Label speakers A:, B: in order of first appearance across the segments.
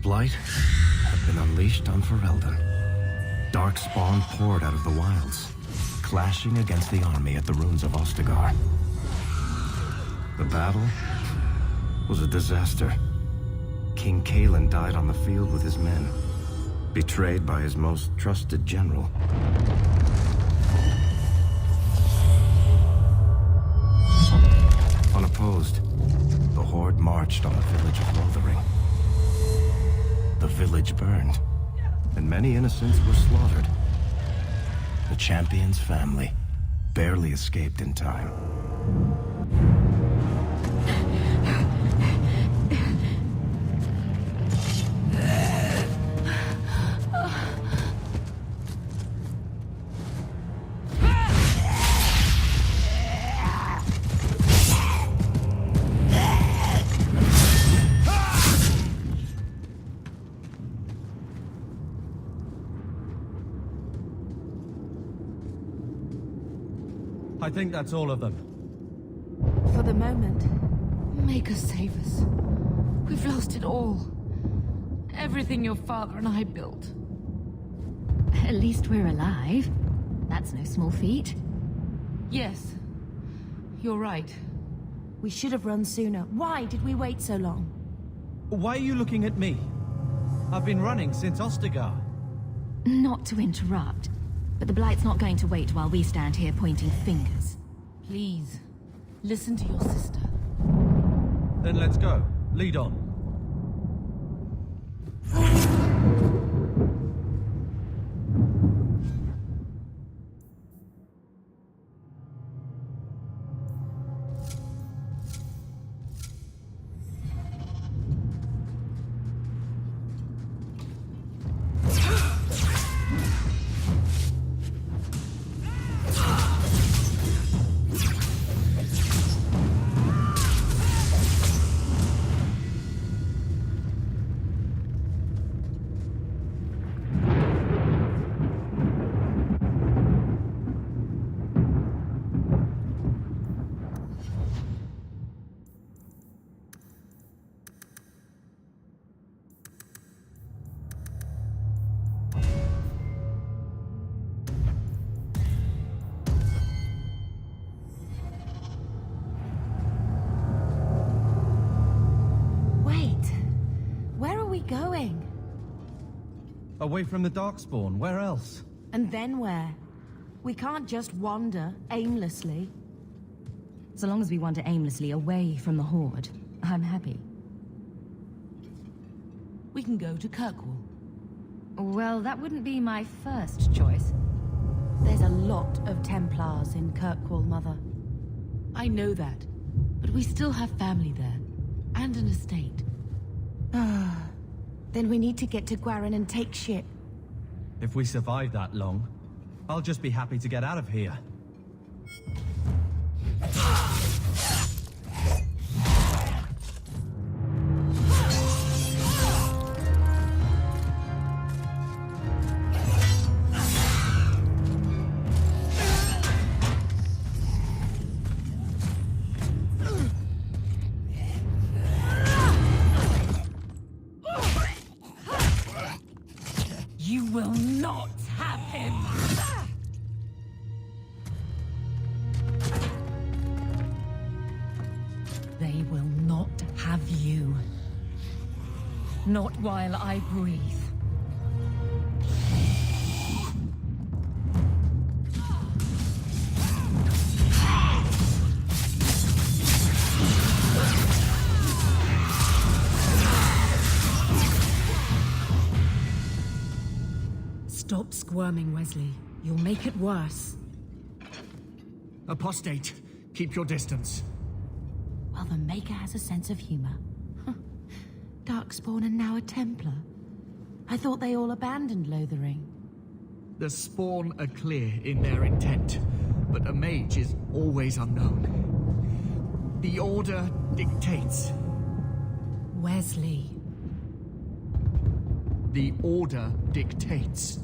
A: Blight had been unleashed on Ferelden. Darkspawn poured out of the wilds, clashing against the army at the ruins of Ostagar. The battle was a disaster. King Cailan died on the field with his men, betrayed by his most trusted general. Unopposed, the Horde marched on the village of Lothering. The village burned, and many innocents were slaughtered. The champion's family barely escaped in time.
B: I think that's all of them.
C: For the moment. Make us save us. We've lost it all. Everything your father and I built.
D: At least we're alive. That's no small feat.
C: Yes. You're right. We should have run sooner. Why did we wait so long?
B: Why are you looking at me? I've been running since Ostagar.
D: Not to interrupt, but the Blight's not going to wait while we stand here pointing fingers.
C: Please, listen to your sister.
B: Then let's go. Lead on.
C: Going?
B: Away from the darkspawn, where else?
C: And then where? We can't just wander aimlessly.
D: So long as we wander aimlessly away from the Horde, I'm happy.
C: We can go to Kirkwall.
D: Well, that wouldn't be my first choice.
C: There's a lot of Templars in Kirkwall, Mother. I know that, but we still have family there, and an estate. Then we need to get to Gwarin and take ship.
B: If we survive that long, I'll just be happy to get out of here.
C: You will not have him! They will not have you. Not while I breathe. Stop squirming, Wesley. You'll make it worse.
B: Apostate, keep your distance.
C: Well, the Maker has a sense of humor. Darkspawn and now a Templar. I thought they all abandoned Lothering.
E: The Spawn are clear in their intent, but a Mage is always unknown. The Order dictates.
C: Wesley.
E: The Order dictates.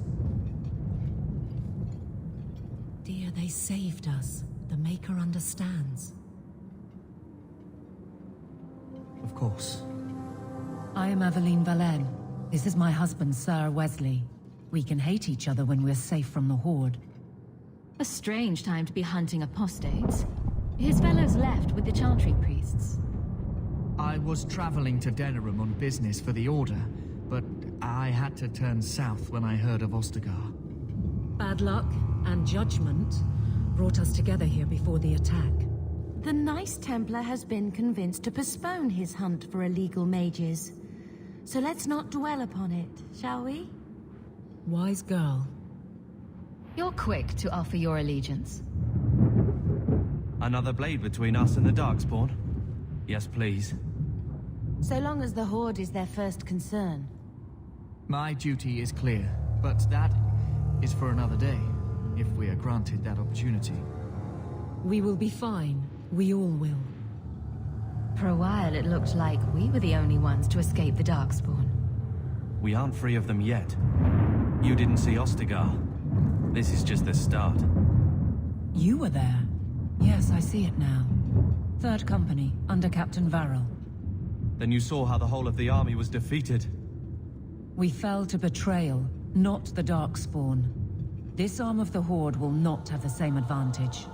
C: Dear, they saved us. The Maker understands.
E: Of course.
C: I am Aveline Valen.
F: This is my husband, Sir Wesley. We can hate each other when we're safe from the Horde.
D: A strange time to be hunting apostates. His fellows left with the Chantry priests.
E: I was traveling to Denerim on business for the Order, but I had to turn south when I heard of Ostagar.
F: Bad luck and judgment brought us together here before the attack.
C: The nice Templar has been convinced to postpone his hunt for illegal mages. So let's not dwell upon it, shall we?
F: Wise girl.
D: You're quick to offer your allegiance.
B: Another blade between us and the darkspawn? Yes, please.
C: So long as the Horde is their first concern.
E: My duty is clear, but that is for another day, if we are granted that opportunity.
F: We will be fine. We all will.
D: For a while, it looked like we were the only ones to escape the darkspawn.
B: We aren't free of them yet. You didn't see Ostagar. This is just the start.
F: You were there. Yes, I see it now. Third Company, under Captain Varel.
B: Then you saw how the whole of the army was defeated.
F: We fell to betrayal, not the Darkspawn. This arm of the Horde will not have the same advantage.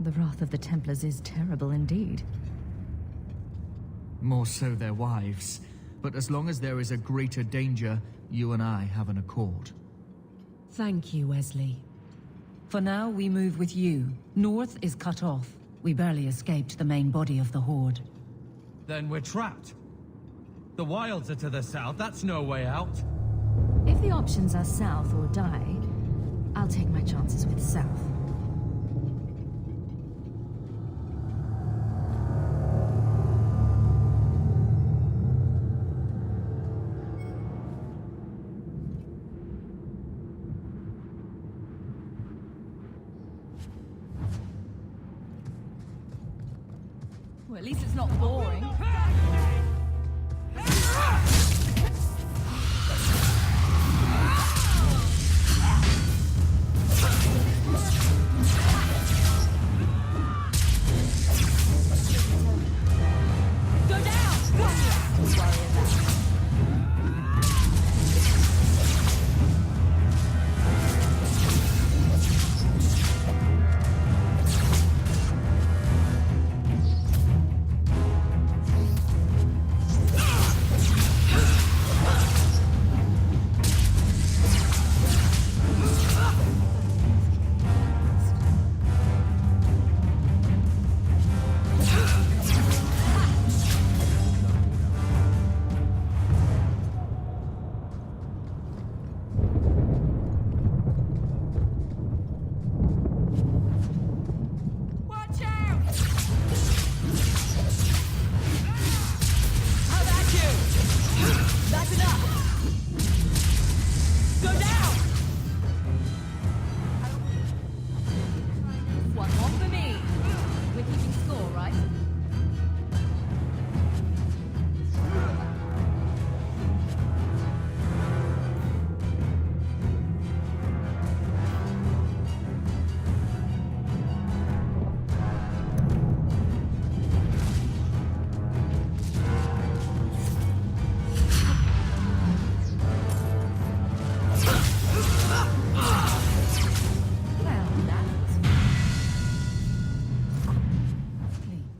D: The wrath of the Templars is terrible indeed.
E: More so their wives. But as long as there is a greater danger, you and I have an accord.
F: Thank you, Wesley. For now, we move with you. North is cut off. We barely escaped the main body of the Horde.
B: Then we're trapped. The wilds are to the south, that's no way out.
D: If the options are south or die, I'll take my chances with south.
C: Well, at least it's not boring.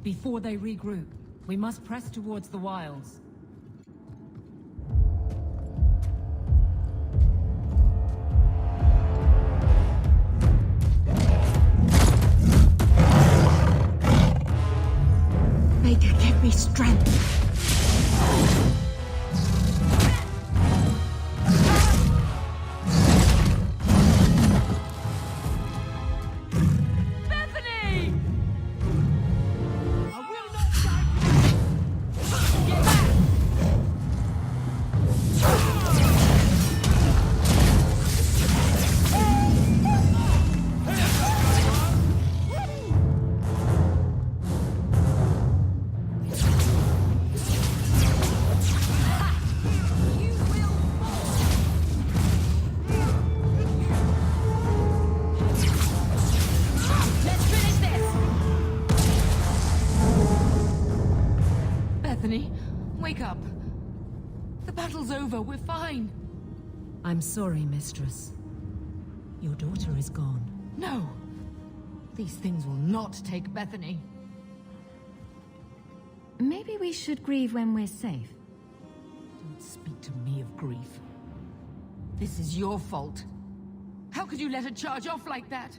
F: Before they regroup, we must press towards the wilds.
C: Make her give me strength. The battle's over. We're fine.
F: I'm sorry, Mistress. Your daughter is gone.
C: No. These things will not take Bethany.
D: Maybe we should grieve when we're safe.
C: Don't speak to me of grief. This is your fault. How could you let her charge off like that?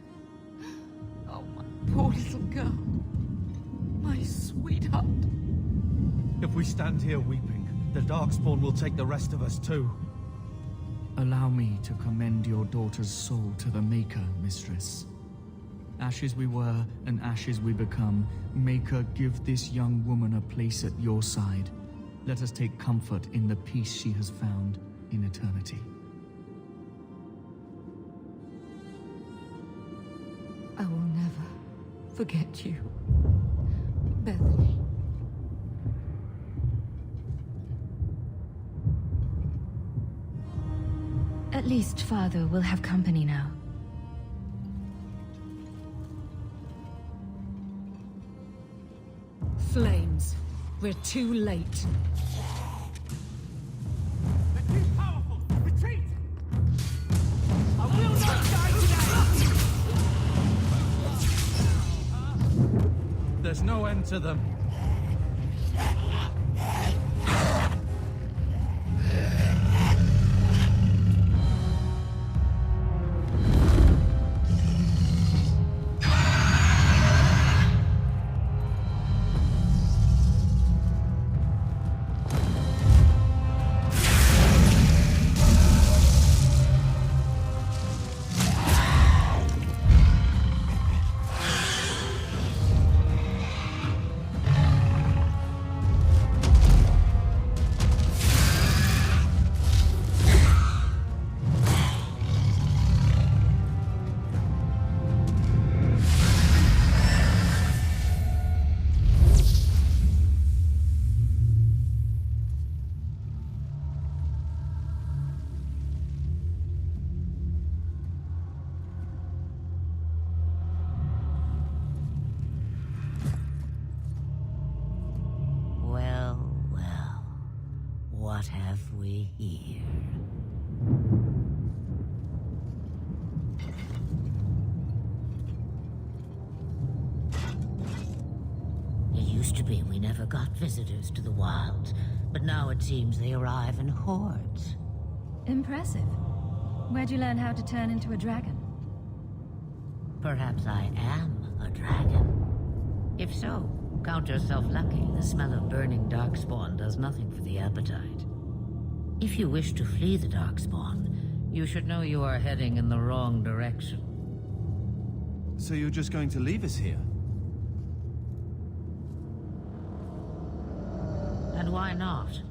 C: Oh, my poor little girl. My sweetheart.
B: If we stand here weeping, the darkspawn will take the rest of us too.
E: Allow me to commend your daughter's soul to the Maker, Mistress. Ashes we were, and ashes we become. Maker, give this young woman a place at your side. Let us take comfort in the peace she has found in eternity.
C: I will never forget you, Bethany.
D: At least Father will have company now.
F: Flames. We're too late.
B: They're too powerful! Retreat! I will not die today! There's no end to them.
G: What have we here? It used to be we never got visitors to the wilds, but now it seems they arrive in hordes.
D: Impressive. Where'd you learn how to turn into a dragon?
G: Perhaps I am a dragon. If so, count yourself lucky. The smell of burning darkspawn does nothing for the appetite. If you wish to flee the darkspawn, you should know you are heading in the wrong direction.
B: So you're just going to leave us here?
G: And why not?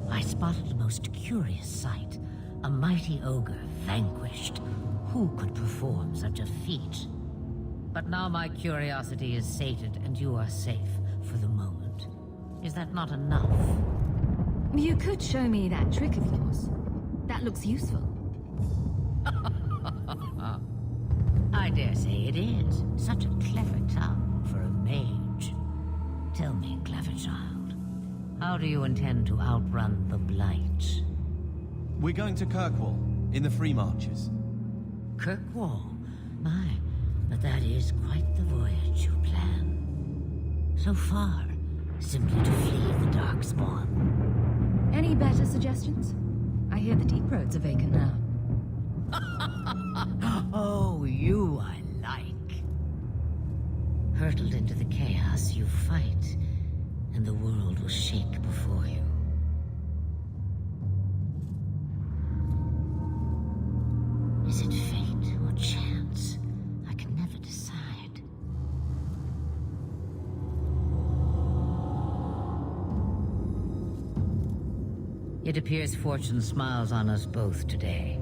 G: I spotted a most curious sight. A mighty ogre vanquished. Who could perform such a feat? But now my curiosity is sated and you are safe for the moment. Is that not enough?
D: You could show me that trick of yours. That looks useful.
G: I dare say it is. Such a clever tongue for a mage. Tell me, clever child, how do you intend to outrun the Blight?
B: We're going to Kirkwall, in the Free Marches.
G: Kirkwall? My, but that is quite the voyage you plan. So far, simply to flee the darkspawn.
D: Any better suggestions? I hear the deep roads are vacant now.
G: Oh, you I like. Hurtled into the chaos, you fight, and the world will shake before you. Is it fate or chance? I can never decide. It appears fortune smiles on us both today.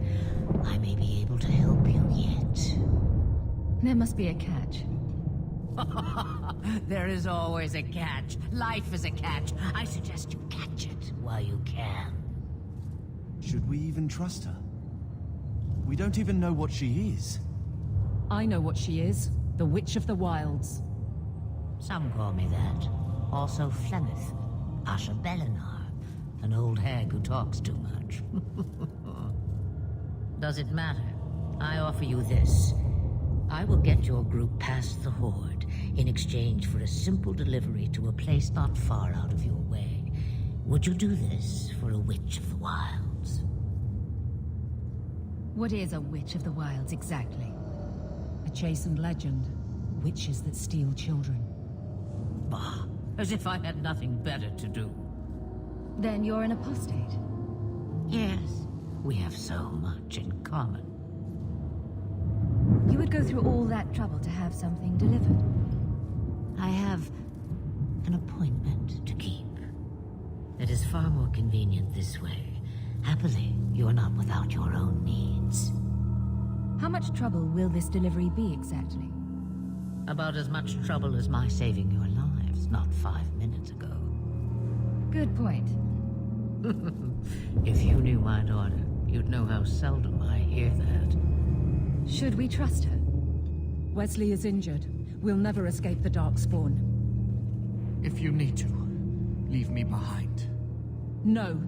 G: I may be able to help you yet.
D: There must be a catch.
G: There is always a catch. Life is a catch. I suggest you catch it while you can.
B: Should we even trust her? We don't even know what she is.
F: I know what she is. The Witch of the Wilds.
G: Some call me that. Also Flemeth. Asha Belinar, an old hag who talks too much. Does it matter? I offer you this. I will get your group past the Horde in exchange for a simple delivery to a place not far out of your way. Would you do this for a Witch of the Wilds?
D: What is a Witch of the Wilds exactly?
F: A chastened legend. Witches that steal children.
G: Bah, as if I had nothing better to do.
D: Then you're an apostate.
G: Yes, we have so much in common.
D: You would go through all that trouble to have something delivered?
G: I have an appointment to keep. It is far more convenient this way. Happily, you are not without your own needs.
D: How much trouble will this delivery be exactly?
G: About as much trouble as my saving your lives not 5 minutes ago.
D: Good point.
G: If you knew my daughter, you'd know how seldom I hear that.
D: Should we trust her?
F: Wesley is injured. We'll never escape the darkspawn.
E: If you need to, leave me behind.
F: No.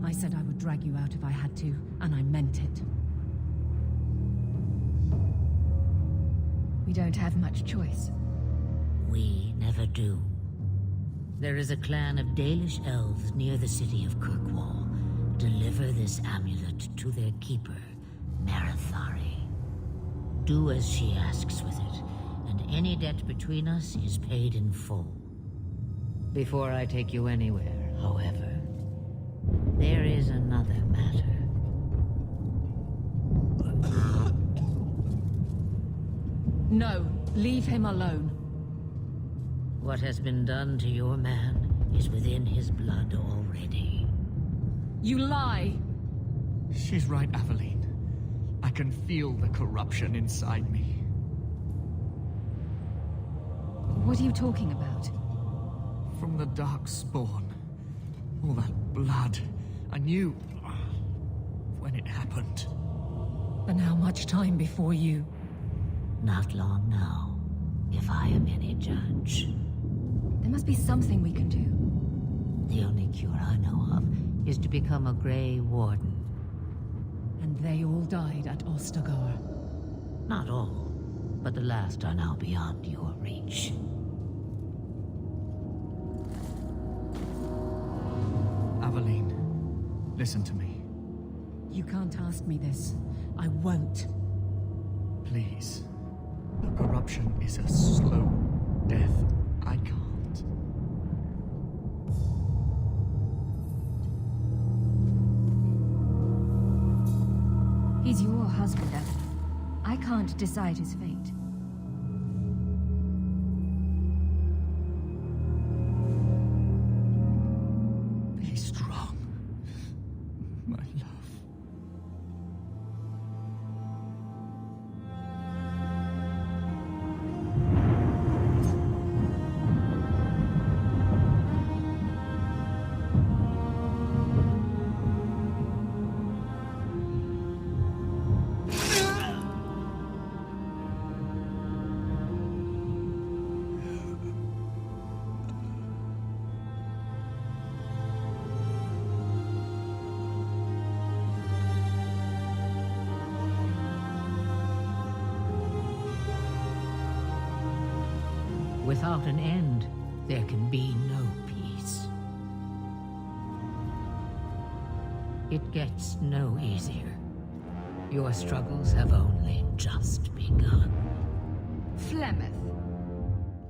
F: I said I would drag you out if I had to, and I meant it.
D: We don't have much choice.
G: We never do. There is a clan of Dalish elves near the city of Kirkwall. Deliver this amulet to their keeper, Merediths. Do as she asks with it, and any debt between us is paid in full. Before I take you anywhere, however, there is another matter.
F: No, leave him alone.
G: What has been done to your man is within his blood already.
F: You lie!
E: She's right, Aveline. I can feel the corruption inside me.
D: What are you talking about?
E: From the darkspawn. All that blood. I knew when it happened.
F: And how much time before you?
G: Not long now, if I am any judge.
D: There must be something we can do.
G: The only cure I know of is to become a Grey Warden.
F: And they all died at Ostagar.
G: Not all, but the last are now beyond your reach.
E: Aveline, listen to me.
F: You can't ask me this. I won't.
E: Please. The corruption is a slow death. I can't.
D: He's your husband, Evelyn. I can't decide his fate.
E: Be strong, my love.
G: Without an end, there can be no peace. It gets no easier. Your struggles have only just begun.
C: Flemeth,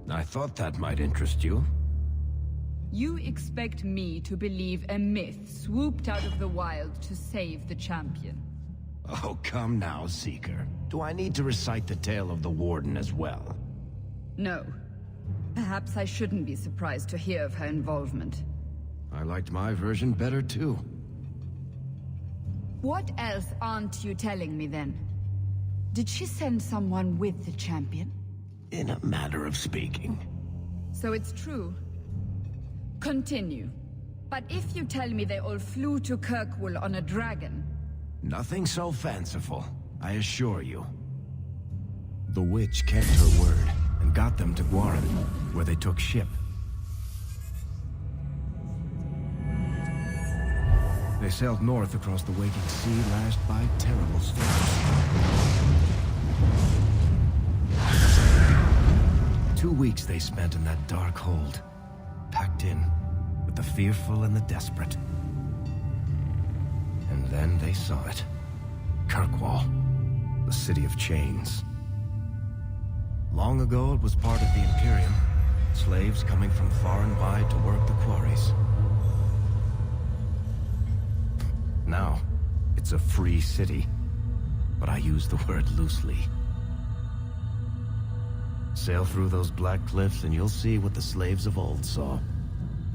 A: I thought that might interest you.
C: you expect me to believe a myth swooped out of the wild to save the champion?
A: Oh, come now, Seeker. Do I need to recite the tale of the Warden as well?
C: No. Perhaps I shouldn't be surprised to hear of her involvement.
A: I liked my version better, too.
C: What else aren't you telling me, then? Did she send someone with the champion?
A: In a matter of speaking.
C: So it's true. Continue. But if you tell me they all flew to Kirkwall on a dragon...
A: Nothing so fanciful, I assure you. The witch kept her word, and got them to Guaran, where they took ship. They sailed north across the waking sea, lashed by terrible storms. 2 weeks they spent in that dark hold, packed in with the fearful and the desperate. And then they saw it. Kirkwall, the city of chains. Long ago it was part of the Imperium, slaves coming from far and wide to work the quarries. Now, it's a free city, but I use the word loosely. Sail through those black cliffs and you'll see what the slaves of old saw.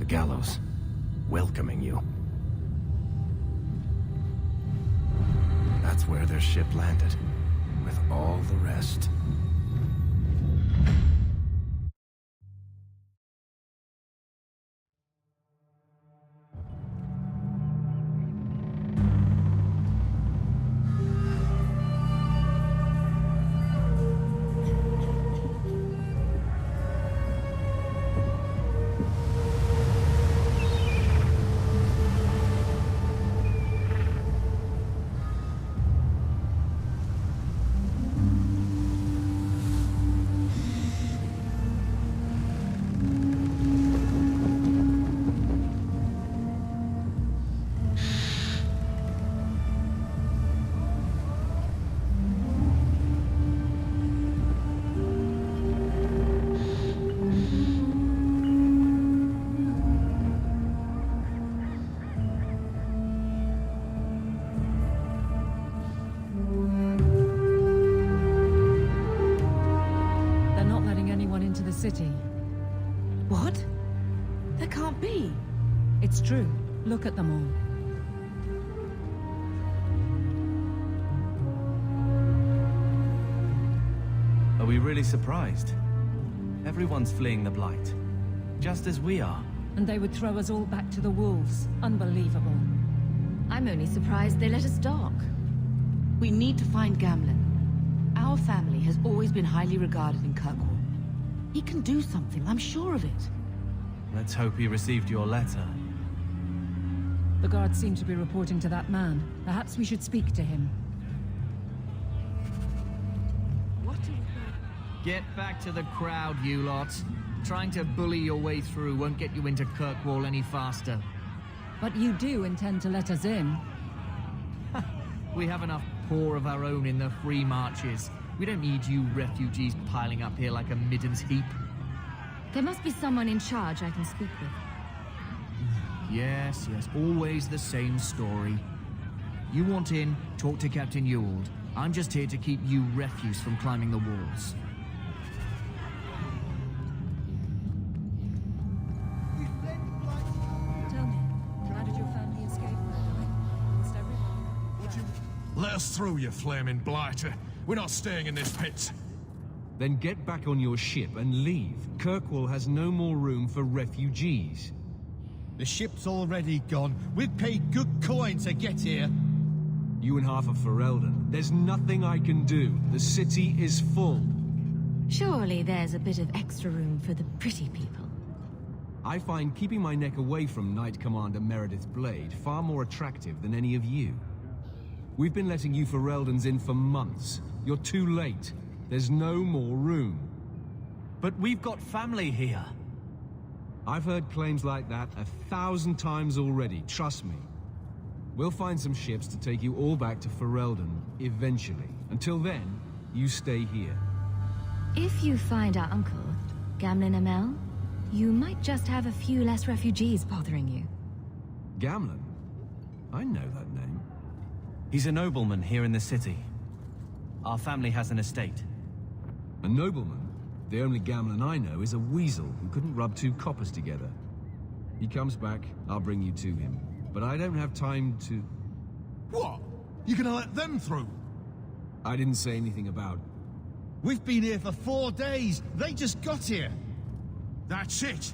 A: The gallows, welcoming you. That's where their ship landed, with all the rest.
F: City.
C: What? That can't be.
F: It's true. Look at them all.
B: Are we really surprised? Everyone's fleeing the Blight. Just as we are.
F: And they would throw us all back to the wolves. Unbelievable.
D: I'm only surprised they let us dock.
C: We need to find Gamlen. Our family has always been highly regarded in Kirkwall. He can do something, I'm sure of it.
B: Let's hope he received your letter.
F: The guards seem to be reporting to that man. Perhaps we should speak to him.
E: Get back to the crowd, you lot. Trying to bully your way through won't get you into Kirkwall any faster.
F: But you do intend to let us in.
E: We have enough poor of our own in the free marches. We don't need you refugees piling up here like a middens heap.
D: There must be someone in charge I can speak with.
E: Yes, always the same story. You want in, talk to Captain Ewald. I'm just here to keep you refuse from climbing the walls.
F: Tell me, how did your family escape? Lost everyone?
H: Let us through, you flaming blighter. We're not staying in this pit.
I: Then get back on your ship and leave. Kirkwall has no more room for refugees.
J: The ship's already gone. We've paid good coin to get here.
I: You and half of Ferelden. There's nothing I can do. The city is full.
D: Surely there's a bit of extra room for the pretty people.
I: I find keeping my neck away from Knight Commander Meredith's blade far more attractive than any of you. We've been letting you Fereldans in for months. You're too late. There's no more room.
B: But we've got family here.
I: I've heard claims like that 1,000 times already, trust me. We'll find some ships to take you all back to Ferelden, eventually. Until then, you stay here.
D: If you find our uncle, Gamlen Amel, you might just have a few less refugees bothering you.
I: Gamlen? I know that name.
B: He's a nobleman here in the city. Our family has an estate.
I: A nobleman? The only Gamlen I know is a weasel who couldn't rub two coppers together. He comes back, I'll bring you to him. But I don't have time to...
H: What? You gonna let them through?
I: I didn't say anything about...
J: We've been here for 4 days. They just got here.
H: That's it.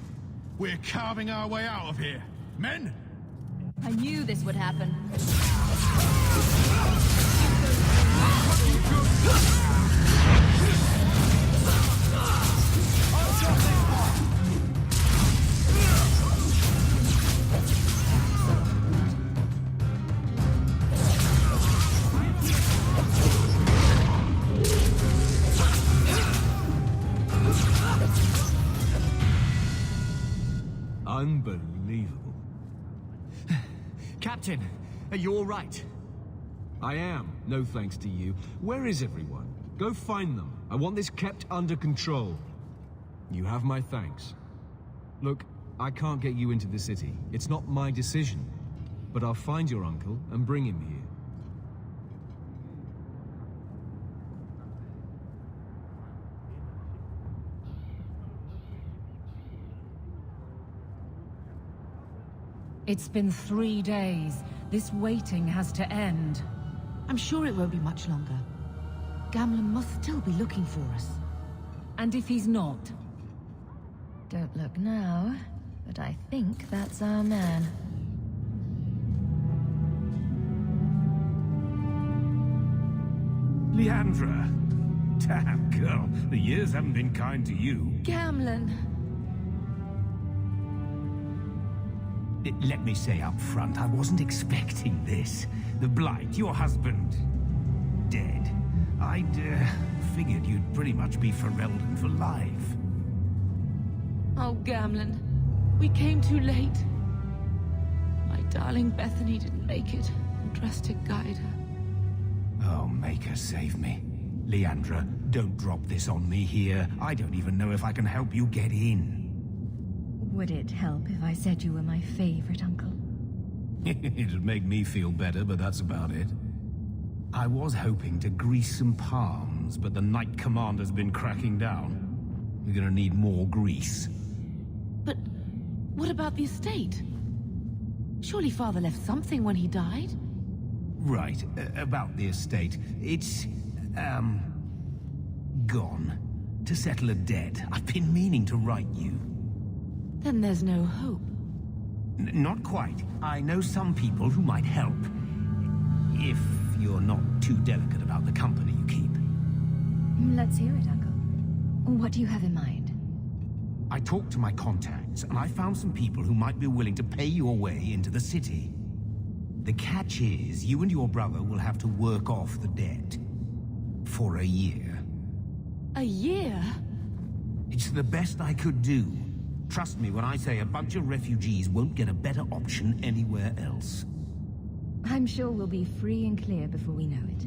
H: We're carving our way out of here. Men?
D: I knew this would happen.
I: Unbelievable.
E: Captain, are you all right?
I: I am, no thanks to you. Where is everyone? Go find them. I want this kept under control. You have my thanks. Look, I can't get you into the city. It's not my decision. But I'll find your uncle and bring him here.
F: It's been 3 days. This waiting has to end.
C: I'm sure it won't be much longer. Gamlen must still be looking for us.
F: And if he's not?
D: Don't look now, but I think that's our man.
H: Leandra! Damn, girl. The years haven't been kind to you.
C: Gamlen!
H: Let me say up front, I wasn't expecting this. The Blight, your husband, dead. I'd figured you'd pretty much be Ferelden for life.
C: Oh, Gamlen. We came too late. My darling Bethany didn't make it, and Drastic guide her.
H: Oh, Maker, save me. Leandra, don't drop this on me here. I don't even know if I can help you get in.
D: Would it help if I said you were my favorite uncle?
H: It'd make me feel better, but that's about it. I was hoping to grease some palms, but the Knight Commander's been cracking down. You're gonna need more grease.
C: But what about the estate? Surely Father left something when he died?
H: Right, about the estate. It's, gone. To settle a debt. I've been meaning to write you.
C: Then there's no hope.
H: Not quite. I know some people who might help. If you're not too delicate about the company you keep.
D: Let's hear it, Uncle. What do you have in mind?
H: I talked to my contacts, and I found some people who might be willing to pay your way into the city. The catch is, you and your brother will have to work off the debt. For a year.
C: A year?
H: It's the best I could do. Trust me when I say a bunch of refugees won't get a better option anywhere else.
D: I'm sure we'll be free and clear before we know it.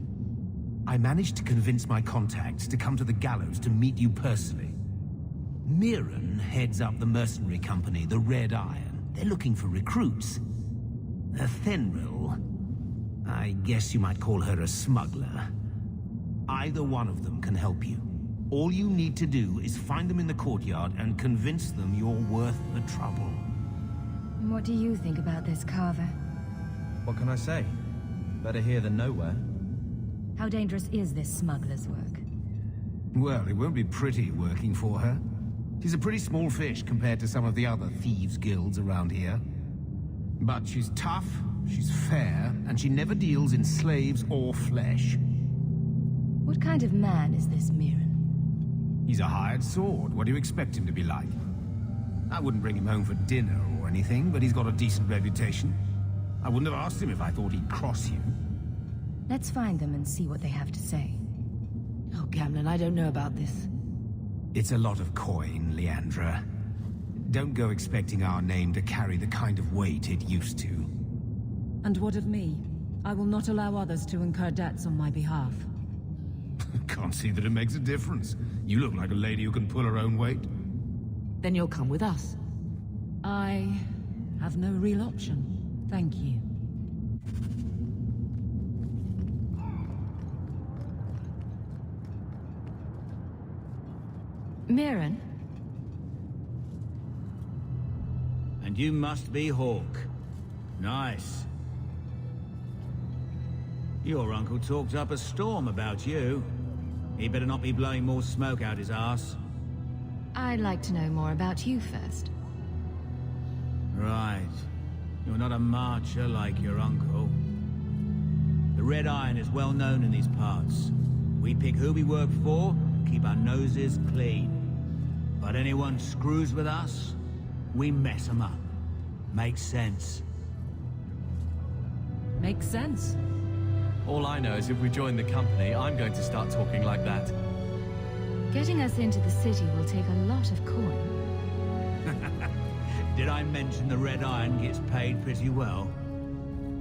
H: I managed to convince my contacts to come to the gallows to meet you personally. Mirren heads up the mercenary company, the Red Iron. They're looking for recruits. Fenril, I guess you might call her a smuggler. Either one of them can help you. All you need to do is find them in the courtyard and convince them you're worth the trouble.
D: What do you think about this, Carver?
B: What can I say? Better here than nowhere.
D: How dangerous is this smuggler's work?
H: Well, it won't be pretty working for her. She's a pretty small fish compared to some of the other thieves' guilds around here. But she's tough, she's fair, and she never deals in slaves or flesh.
D: What kind of man is this Mirren?
H: He's a hired sword. What do you expect him to be like? I wouldn't bring him home for dinner or anything, but he's got a decent reputation. I wouldn't have asked him if I thought he'd cross you.
D: Let's find them and see what they have to say.
C: Oh, Gamlen, I don't know about this.
H: It's a lot of coin, Leandra. Don't go expecting our name to carry the kind of weight it used to.
F: And what of me? I will not allow others to incur debts on my behalf.
H: Can't see that it makes a difference. You look like a lady who can pull her own weight.
C: Then you'll come with us.
F: I have no real option. Thank you.
D: Mirren?
K: And you must be Hawke. Nice. Your uncle talked up a storm about you. He better not be blowing more smoke out his arse.
D: I'd like to know more about you first.
K: Right. You're not a marcher like your uncle. The Red Iron is well known in these parts. We pick who we work for, keep our noses clean. But anyone screws with us, we mess them up. Makes sense.
F: Makes sense.
B: All I know is if we join the company, I'm going to start talking like that.
D: Getting us into the city will take a lot of coin.
K: Did I mention the Red Iron gets paid pretty well?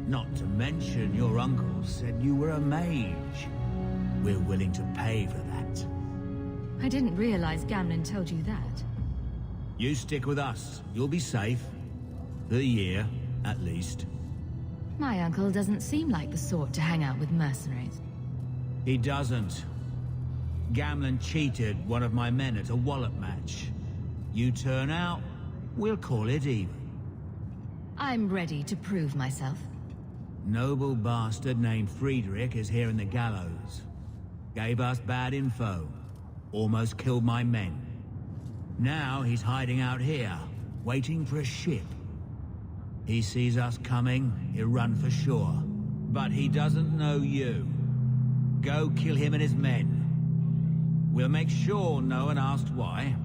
K: Not to mention your uncle said you were a mage. We're willing to pay for that.
D: I didn't realize Gamlen told you that.
K: You stick with us. You'll be safe. For a year, at least.
D: My uncle doesn't seem like the sort to hang out with mercenaries.
K: He doesn't. Gamlen cheated one of my men at a wallop match. You turn out, we'll call it even.
D: I'm ready to prove myself.
K: Noble bastard named Friedrich is here in the gallows. Gave us bad info. Almost killed my men. Now he's hiding out here, waiting for a ship. He sees us coming, he'll run for sure. But he doesn't know you. Go kill him and his men. We'll make sure no one asks why.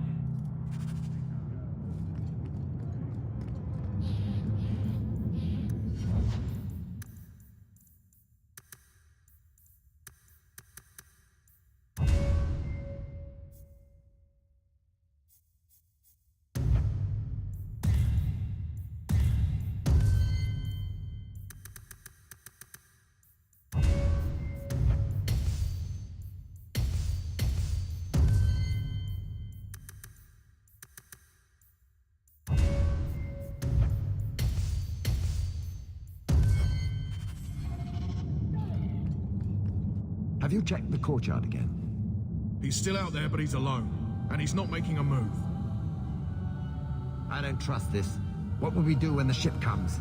L: Have you checked the courtyard again?
M: He's still out there, but he's alone. And he's not making a move.
L: I don't trust this. What will we do when the ship comes?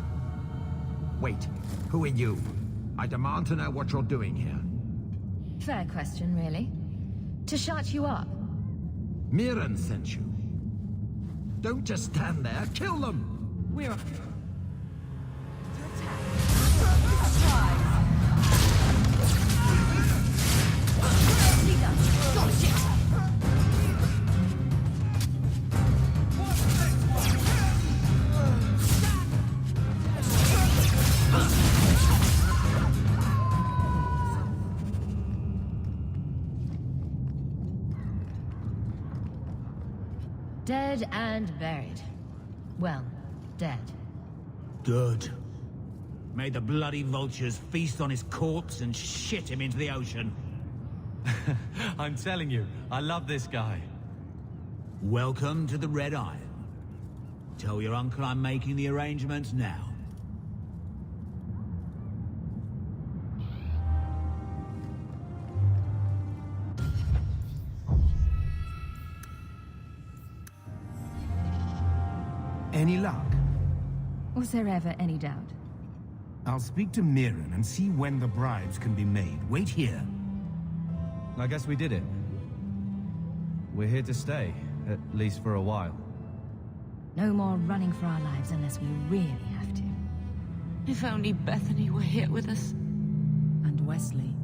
L: Wait, who are you? I demand to know what you're doing here.
D: Fair question, really. To shut you up.
L: Mirren sent you. Don't just stand there, kill them!
C: We're up.
D: Dead and buried. Well, dead.
K: Good. May the bloody vultures feast on his corpse and shit him into the ocean.
B: I'm telling you, I love this guy.
K: Welcome to the Red Iron. Tell your uncle I'm making the arrangements now.
H: Any luck?
D: Was there ever any doubt?
H: I'll speak to Mirren and see when the bribes can be made. Wait here.
B: I guess we did it. We're here to stay, at least for a while.
D: No more running for our lives unless we really have to.
C: If only Bethany were here with us.
F: And Wesley.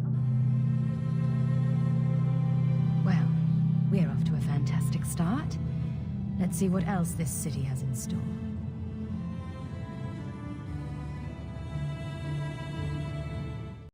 D: Well, we're off to a fantastic start. Let's see what else this city has in store.